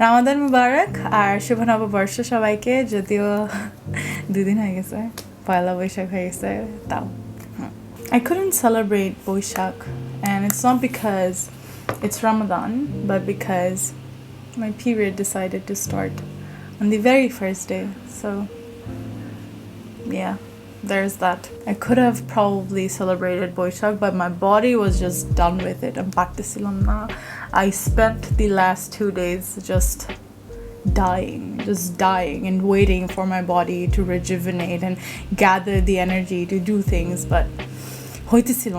Ramadan mubarak আর শুভ নববর্ষ সবাইকে যদিও দুদিন হয়ে গেছে পয়লা বৈশাখ হয়ে গেছে তাও I couldn't celebrate Baishakh and it's not because it's Ramadan but because my period decided to start on the very first day, so yeah, there's that. I could have probably celebrated Baishakh but my body was just done with it. I spent the last 2 days just dying and waiting for my body to rejuvenate and gather the energy to do things, but হইতেছিল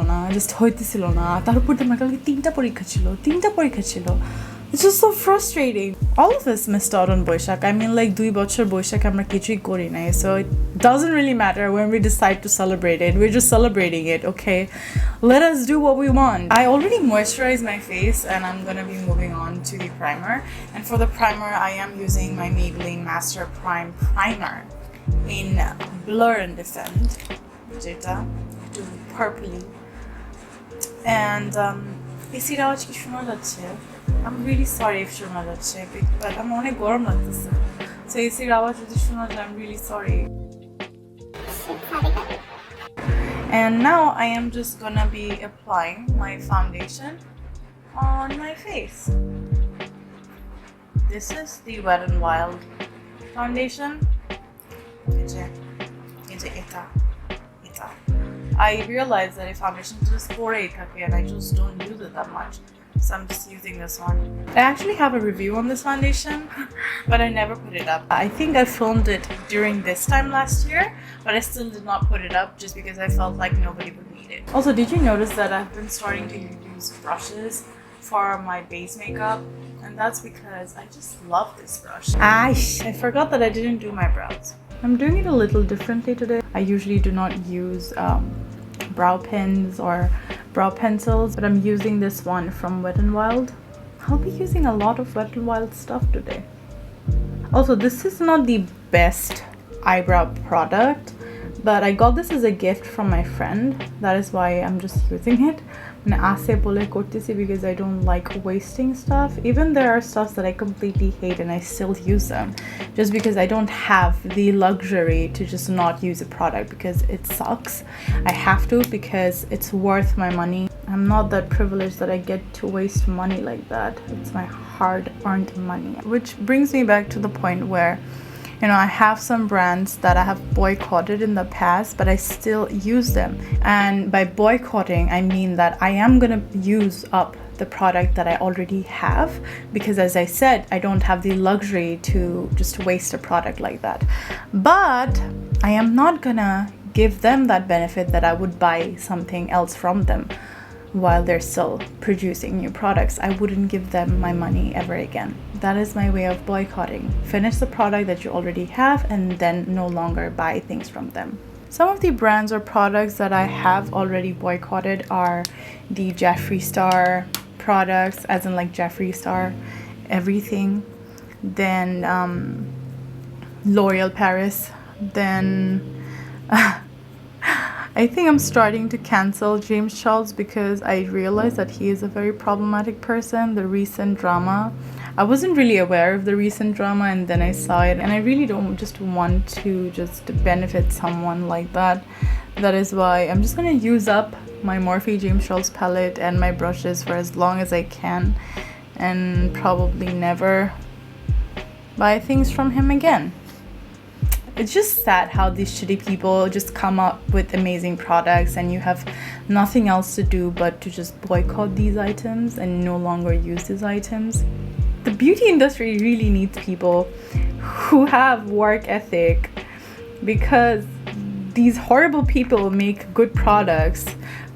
না তার উপর আমার কালকে তিনটা পরীক্ষা ছিল. It's just so frustrating. All of us missed out on Baishakh. I mean, like 2 বছর Baishakh আমরা কিছুই করি নাই, so it doesn't really matter when we decide to celebrate it. We're just celebrating it, okay? Let us do what we want. I already moisturized my face and I'm gonna be moving on to the primer. And for the primer, I am using my Maybelline Master Prime Primer in Blur+Defend, যেটা একটু purpley. And এসির আওয়াজ কি শোনা যাচ্ছে? I'm really sorry if শোনা যাচ্ছে, but আমার অনেক গরম লাগতেছে, so এসির আওয়াজ যদি শোনা যায় I'm really sorry. And now I am just gonna be applying my foundation on my face. This is the WetnWild foundation. এটা I realized that if foundation just পরেই থাকে and I just don't use it that much, so I'm just using this one. I actually have a review on this foundation but I never put it up. I think I filmed it during this time last year, but I still did not put it up just because I felt like nobody would need it. Also, did you notice that I've been starting to use brushes for my base makeup? And that's because I just love this brush. I forgot that I didn't do my brows. I'm doing it a little differently today. I usually do not use brow pens or brow pencils, but I'm using this one from WetnWild. I'll be using a lot of WetnWild stuff today. Also, this is not the best eyebrow product, but I got this as a gift from my friend. That is why I'm just using it. Because I don't like wasting stuff. Even there are stuff that I completely hate and I still use them just because I don't have the luxury to just not use a product because it sucks. I have to because it's worth my money. I'm not that privileged that I get to waste money like that. It's my hard-earned money. Which brings me back to the point where, you know, I have some brands that I have boycotted in the past, but I still use them. And by boycotting, I mean that I am gonna use up the product that I already have because, as I said, I don't have the luxury to just waste a product like that. But I am not gonna give them that benefit that I would buy something else from them while they're still producing new products. I wouldn't give them my money ever again. That is my way of boycotting. Finish the product that you already have and then no longer buy things from them. Some of the brands or products that I have already boycotted are the Jeffree Star products, as in like Jeffree Star everything, then L'Oreal Paris, then I think I'm starting to cancel James Charles because I realized that he is a very problematic person. The recent drama, I wasn't really aware of the recent drama and then I saw it and I really don't just want to just benefit someone like that. That is why I'm just gonna use up my Morphe James Charles palette and my brushes for as long as I can and probably never buy things from him again. It's just sad how these shitty people just come up with amazing products and you have nothing else to do but to just boycott these items and no longer use these items. The beauty industry really needs people who have work ethic because these horrible people make good products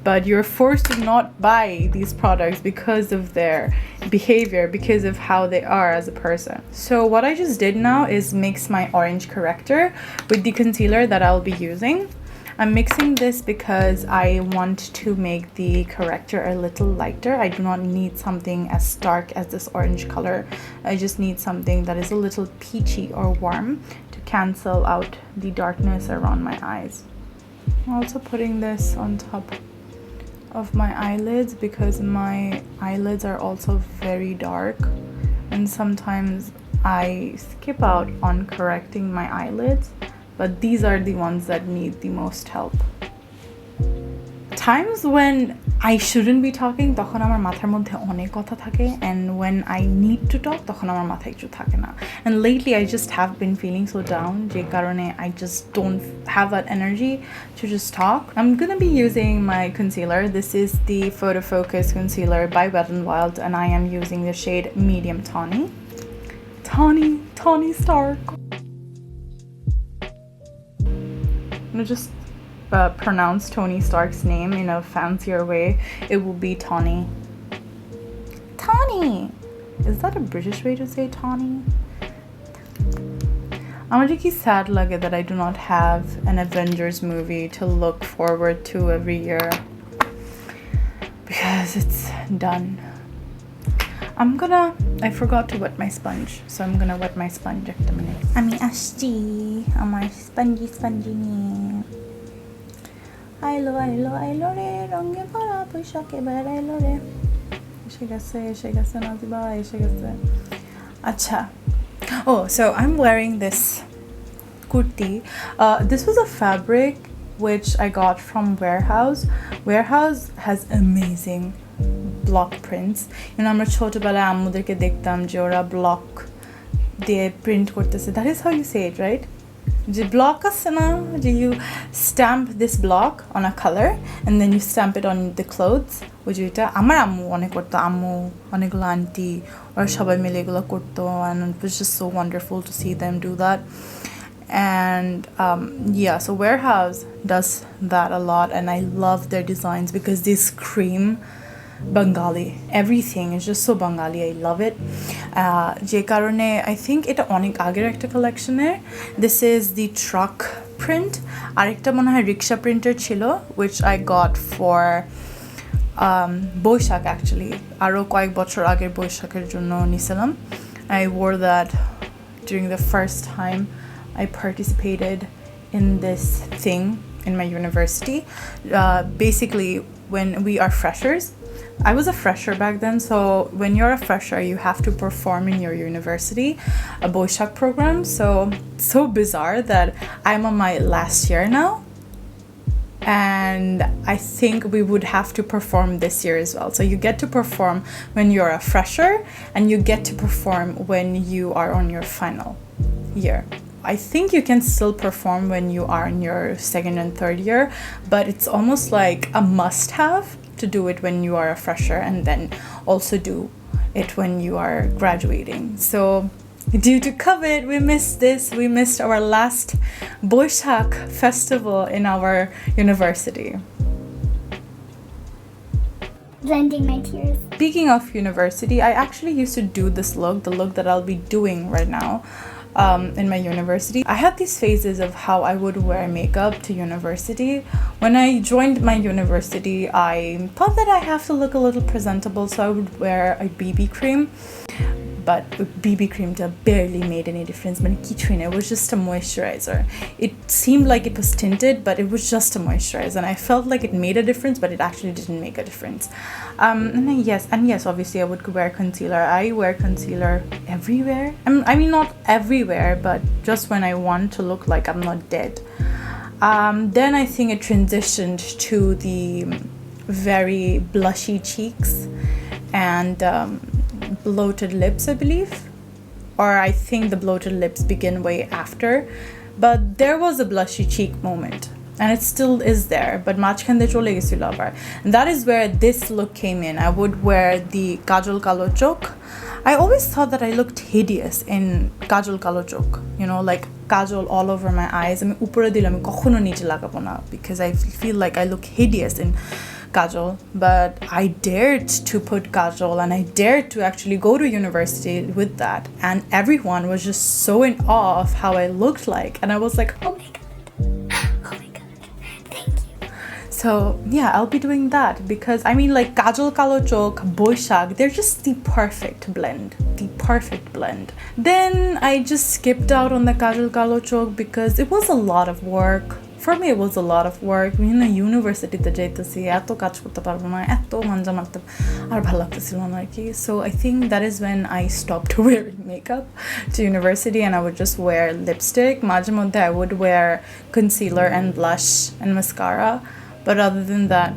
but you're forced to not buy these products because of their behavior, because of how they are as a person. So what I just did now is mix my orange corrector with the concealer that I'll be using. I'm mixing this because I want to make the corrector a little lighter. I do not need something as stark as this orange color. I just need something that is a little peachy or warm to cancel out the darkness around my eyes. I'm also putting this on top of my eyelids because my eyelids are also very dark and sometimes I skip out on correcting my eyelids, but these are the ones that need the most help. Times when I shouldn't be talking, তখন আমার মাথার মধ্যে অনেক কথা থাকে, and when I need to talk, তখন আমার মাথায় কিছু থাকে না. And lately I just have been feeling so down, যে কারণে I just don't have that energy to just talk. I'm gonna be using my concealer. This is the Photofocus concealer by WetnWild, and I am using the shade Medium Tawny. Tawny Stark. I'm gonna just pronounce Tony Stark's name in a fancier way. It will be Tawny. Tawny! Is that a British way to say Tawny? I'm really sad lage that I do not have an Avengers movie to look forward to every year, because it's done. I forgot to wet my sponge, so I'm gonna wet my sponge at the minute. Ami ashti amar spongy niye. আইলো রে রঙে ভরা বৈশাখ এবার আইলো রে এসে গেছে নাজিবা এসে গেছে আচ্ছা. Oh, so I'm wearing this kurti. This was a fabric which I got from Warehouse. Warehouse has amazing block prints. আমরা ছোটবেলায় আম্মুদেরকে দেখতাম যে ওরা ব্লক দিয়ে প্রিন্ট করতেছে. That is how you say it, right? The block আছে না, যে you stamp this block on a color and then you stamp it on the clothes. যেটা আমার আম্মু অনেক করতো, আম্মু অনেকগুলো আন্টি ওরা সবাই মিলে এগুলো করতো, and it was just so wonderful to see them do that. And yeah, so Warehouse does that a lot, and I love their designs because they scream Bengali. Everything is just so Bengali. I love it. Je karone I think এটা অনেক আগের একটা collection-এর. This is the truck print. আরেকটা মনে হয় rickshaw printer ছিল, which I got for Baishakh actually. আরো কয়েক বছর আগের বৈশাখের জন্য নিছিলাম. I wore that during the first time I participated in this thing in my university. Basically, when we are freshers, I was a fresher back then, so when you're a fresher, you have to perform in your university, a Baishakh program. So bizarre that I'm on my last year now, and I think we would have to perform this year as well. So you get to perform when you're a fresher, and you get to perform when you are on your final year. I think you can still perform when you are in your second and third year, but it's almost like a must-have to do it when you are a fresher, and then also do it when you are graduating. So due to COVID, we missed this. We missed our last Baishakh festival in our university. Blending my tears. Speaking of university, I actually used to do this look, the look that I'll be doing right now. In my university, I had these phases of how I would wear makeup to university. When I joined my university, I thought that I have to look a little presentable, so I would wear a BB cream. But BB cream barely made any difference. It was just a moisturizer. It seemed like it was tinted, but it was just a moisturizer, and I felt like it made a difference, but it actually didn't make a difference. And yes, obviously I would wear concealer. I wear concealer everywhere. I mean, not everywhere, but just when I want to look like I'm not dead. Then I think it transitioned to the very blushy cheeks and bloated lips, I believe. Or I think the bloated lips begin way after. But there was a blushy cheek moment, and it still is there, but মাঝখান দিয়ে চলে গেছিল আবার. And that is where this look came in. I would wear the kajal kalo chok. I always thought that I looked hideous in kajal kalo chok, you know, like kajal all over my eyes. আমি উপরে দিলে আমি কখনো নিচে লাগাবো না, because I feel like I look hideous in kajal. But I dared to put kajal, and I dared to actually go to university with that, and everyone was just so in awe of how I looked like, and I was like, Oh my god. So yeah, I'll be doing that, because I mean, like Kajal Kalo Chok, Baishakh, they're just the perfect blend. Then I just skipped out on the Kajal Kalo Chok because it was a lot of work for me it was a lot of work. University te jaitesi eto kaj korte parbo na eto manja marte ar bhalo lagtesilo na ki. So I think that is when I stopped wearing makeup to university, and I would just wear lipstick. Majhe moddhe I would wear concealer and blush and mascara, but other than that,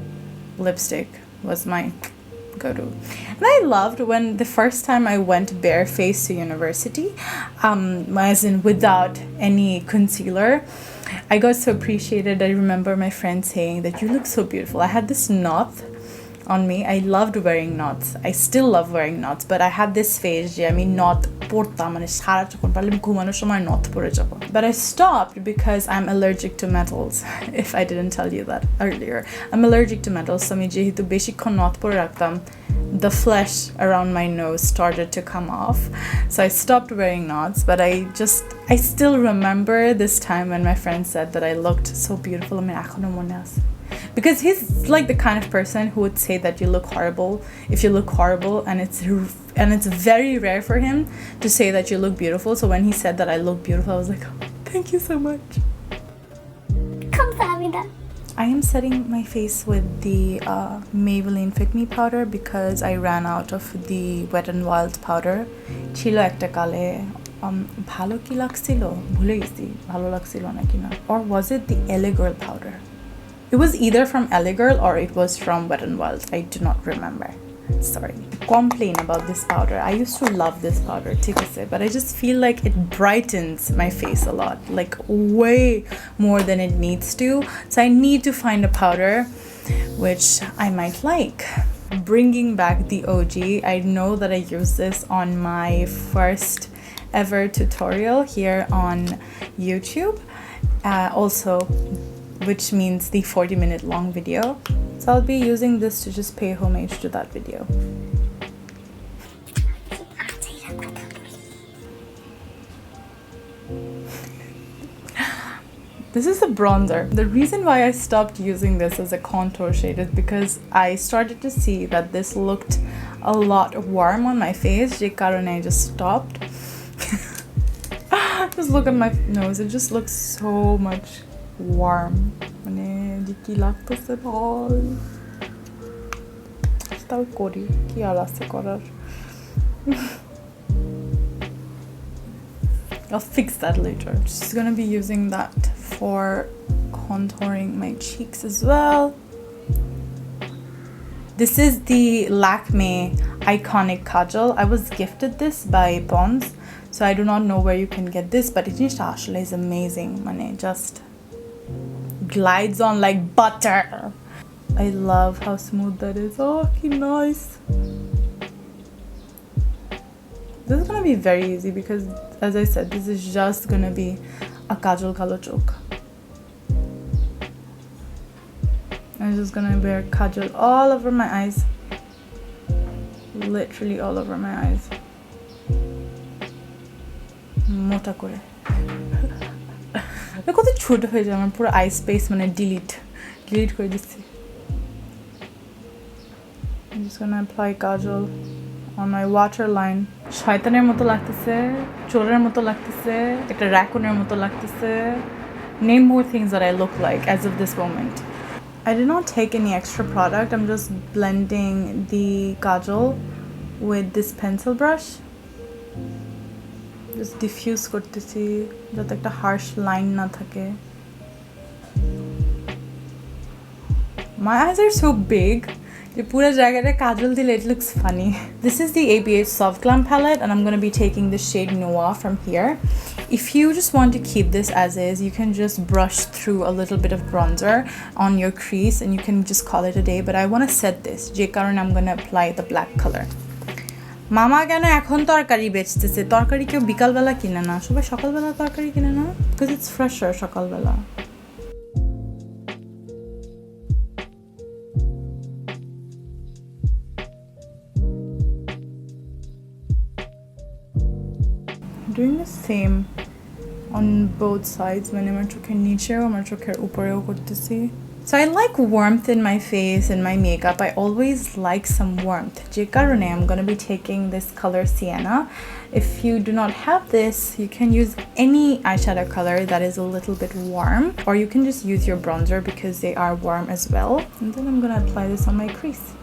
lipstick was my go-to. And I loved when the first time I went barefaced to university, as in without any concealer. I got so appreciated. I remember my friend saying that you look so beautiful. I had this knot on me. I loved wearing knots. I still love wearing knots, but I had this phase যে আমি knot পরতাম, মানে সারা যখন পারলে ঘুমানোর সময় knot পরে যাব. But I stopped because I'm allergic to metals. If I didn't tell you that earlier, I'm allergic to metals. So আমি যেহেতু বেশিক্ষণ knot পরে রাখতাম, the flesh around my nose started to come off. So I stopped wearing knots, but I still remember this time when my friend said that I looked so beautiful. I mean, এখনো মনে আছে. Because he's like the kind of person who would say that you look horrible if you look horrible, and it's very rare for him to say that you look beautiful. So when he said that I look beautiful, I was like, oh, thank you so much. 감사합니다. I am setting my face with the Maybelline Fit Me powder because I ran out of the WetnWild powder. Chilo ekta kale bhalo ki lagchilo bhule gechi bhalo lagchilo na kina, or was it the LA Girl powder? It was either from LA Girl or it was from WetnWild. I do not remember. Sorry. Complain about this powder. I used to love this powder, but I just feel like it brightens my face a lot, like way more than it needs to. So I need to find a powder which I might like. Bringing back the OG, I know that I used this on my first ever tutorial here on YouTube. Also, which means the 40-minute long video. So I'll be using this to just pay homage to that video. This is a bronzer. The reason why I stopped using this as a contour shade is because I started to see that this looked a lot warm on my face. Je karone I just stopped. Just look at my nose. It just looks so much warm. মানে কি লাগতেছে ভাই, তাও করি কি আর আছে করার. I'll fix that later. Just gonna be using that for contouring my cheeks as well. This is the Lakme Iconic Kajal. I was gifted this by Bonds, so I do not know where you can get this, but it is amazing. Mane just glides on like butter. I love how smooth that is. Oh, ki nice. This is gonna be very easy because, as I said, this is just gonna be a kajal kalo chok. I'm just gonna wear kajal all over my eyes. Literally all over my eyes. Mota kore. কত ছোট হয়ে যায় আমার পুরো I space, মানে delete করে দিচ্ছি. I'm just gonna apply kajal on my waterline. শয়তানের মতো লাগতেছে, চোরের মতো লাগতেছে, একটা র্যাকুনের মতো লাগতেছে. Name more things that I look like as of this moment. I did not take any extra product. I'm just blending the kajal with this pencil brush. Just diffuse করতেছি যাতে একটা harsh line না থাকে. My eyes are so big. যে পুরো জায়গাটা কাজল দিলে it looks funny. This is the ABH Soft Glam palette, and I'm going to be taking the shade Noir from here. If you just want to keep this as is, you can just brush through a little bit of bronzer on your crease and you can just call it a day. But I want to set this. যে কারণে I'm going to apply the black color. মামা কেন এখন তরকারি বেচতেছে? তরকারি কেউ বিকালবেলা কিনে না, সবাই সকালবেলা তরকারি কিনে না, because it's fresher সকালবেলা. Doing the same on both sides. মানে আমার চোখের নিচেও আমার চোখের উপরেও করতেছি. So I like warmth in my face and my makeup. I always like some warmth. Je karone I'm going to be taking this color Sienna. If you do not have this, you can use any eyeshadow color that is a little bit warm, or you can just use your bronzer because they are warm as well. And then I'm going to apply this on my crease.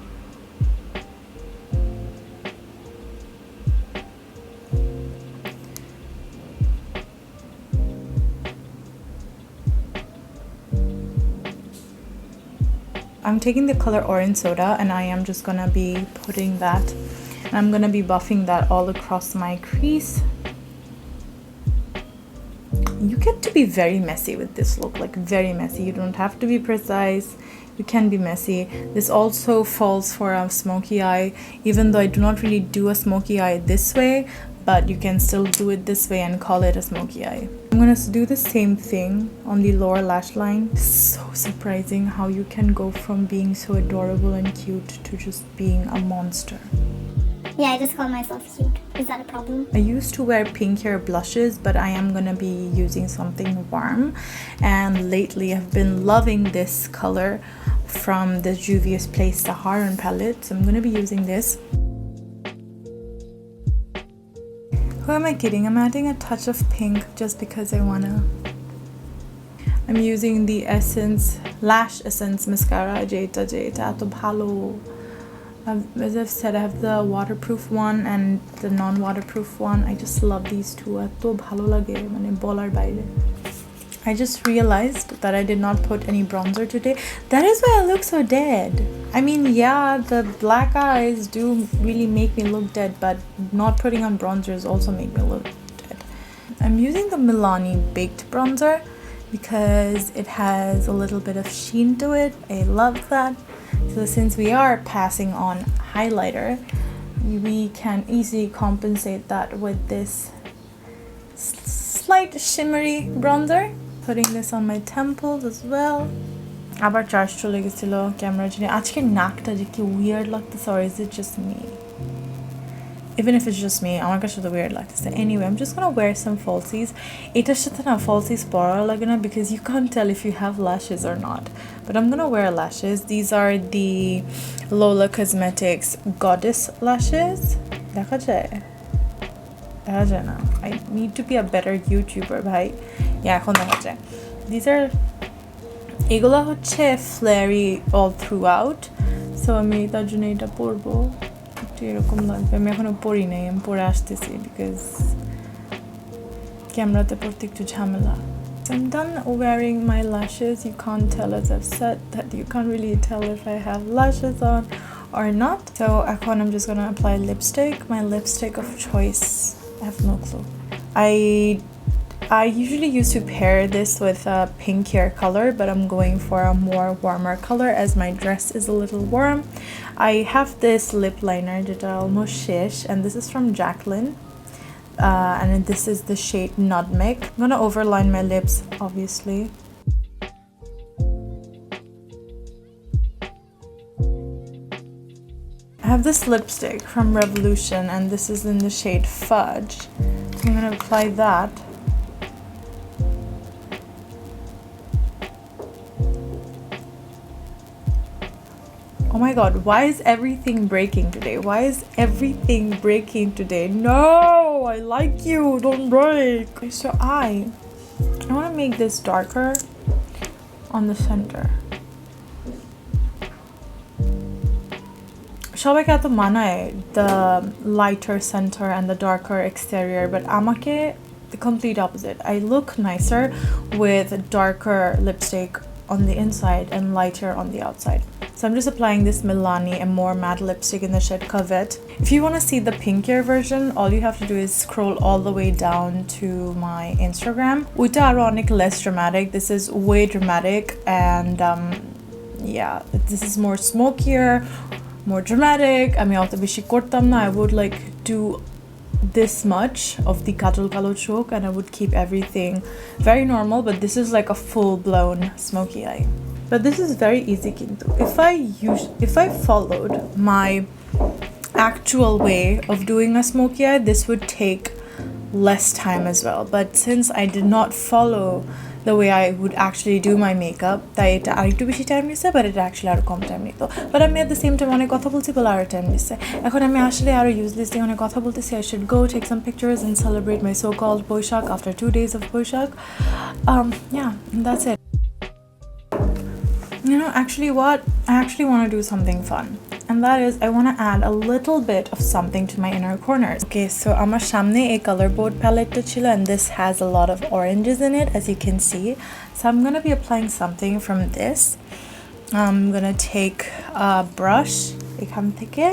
I'm taking the color Orange Soda and I am just gonna be putting that, and I'm gonna be buffing that all across my crease. You get to be very messy with this look, like very messy. You don't have to be precise, you can be messy. This also falls for a smoky eye, even though I do not really do a smoky eye this way, but you can still do it this way and call it a smoky eye. I'm gonna do the same thing on the lower lash line. So surprising how you can go from being so adorable and cute to just being a monster. Yeah, I just call myself cute. Is that a problem? I used to wear pink hair blushes, but I am gonna be using something warm, and lately I've been loving this color from the Juvias Saharan palette, so I'm gonna be using this. Who am I kidding? I'm adding a touch of pink just because I wanna. I'm using the Lash Essence Mascara. Eto bhalo. As I've said, I have the waterproof one and the non-waterproof one. I just love these two. Eto bhalo lage, mane bolar baile. I just realized that I did not put any bronzer today. That is why I look so dead. I mean, yeah, the black eyes do really make me look dead, but not putting on bronzers also make me look dead. I'm using the Milani Baked Bronzer because it has a little bit of sheen to it. I love that. So since we are passing on highlighter, we can easily compensate that with this slight shimmery bronzer. Putting this on my temples as well. আবার charge চলে গেছিল camera জন্য আজকে নাকটা যে কি weird লাগতেছে, or is it just me? Even if it's just me, আমার কাছে তো weird লাগতেছে. Anyway, I'm just gonna wear some falsies. এটার সাথে না falsies পরা লাগে না because you can't tell if you have lashes or not. But I'm gonna wear lashes. These are the Lola Cosmetics Goddess lashes. দেখা যায়? দেখা যায় না. I need to be a better YouTuber, ভাই. Yeah, এখন দেখা যায়. These are এগুলা হচ্ছে flary all throughout. So আমি তার জন্য এটা পরবো. একটু এরকম লাগবে. আমি এখনো পরি নাই, আমি পরে আসতেছি because ক্যামেরাতে পরতে একটু ঝামেলা. So I'm done wearing my lashes. You can't tell, as I've said, that you can't really tell if I have lashes on or not. So এখন I'm just gonna apply lipstick. My lipstick of choice. I have no clue. I usually used to pair this with a pink hair color, but I'm going for a more warmer color as my dress is a little warm. I have this lip liner that I almost shish, and this is from Jackelin. And this is the shade Nutmeg. I'm gonna overline my lips, obviously. I have this lipstick from Revolution, and this is in the shade Fudge. So I'm gonna apply that. Oh my god, why is everything breaking today? Why is everything breaking today? No, I like you, don't break. So I want to make this darker on the center. সবাইকে এত মানায় the lighter center and the darker exterior, but আমাকে the complete opposite. I look nicer with darker lipstick on the inside and lighter on the outside. So I'm just applying this Milani and more matte lipstick in the shade Cavette. If you want to see the pinkier version, all you have to do is scroll all the way down to my Instagram. Uta ironic, less dramatic. This is way dramatic, and yeah, this is more smokier, more dramatic. I mean, I would like do this much of the kajal kalo chok, and I would keep everything very normal, but this is like a full-blown smoky eye. But this is very easy kintu. If I followed my actual way of doing a smoky eye, this would take less time as well. But since I did not follow the way I would actually do my makeup. তাই এটা আরেকটু বেশি time নিছে, but এটা actually আরও কম time নিত। But আমি at the same time অনেক কথা বলছি বলে আরও টাইম নিচ্ছে। এখন আমি আসলে আরও ইউজলেসলি অনেক কথা বলতেছি। I should go take some pictures and celebrate my so-called Baishakh after 2 days of Baishakh. Yeah, and that's it. You know, actually what? I actually want to do something fun. And that is, I want to add a little bit of something to my inner corners. Okay, so আমার সামনে a color board palette chila, and this has a lot of oranges in it, as you can see. So I'm going to be applying something from this. I'm going to take a brush, এখান থেকে,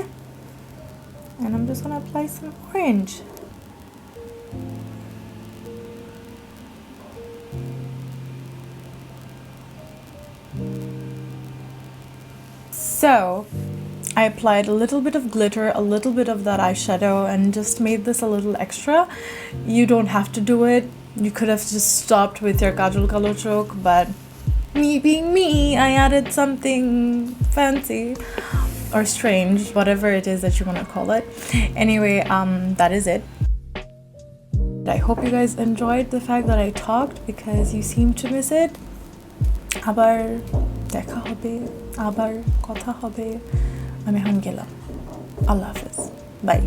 and I'm just going to apply some orange. So I applied a little bit of glitter, a little bit of that eyeshadow, and just made this a little extra. You don't have to do it. You could have just stopped with your kajal color stroke, but me being me, I added something fancy or strange, whatever it is that you want to call it. Anyway, that is it. I hope you guys enjoyed the fact that I talked, because you seem to miss it. আবার দেখা হবে, আবার কথা হবে। আমি এখন গেলাম। আল্লাহ হাফেজ, বাই।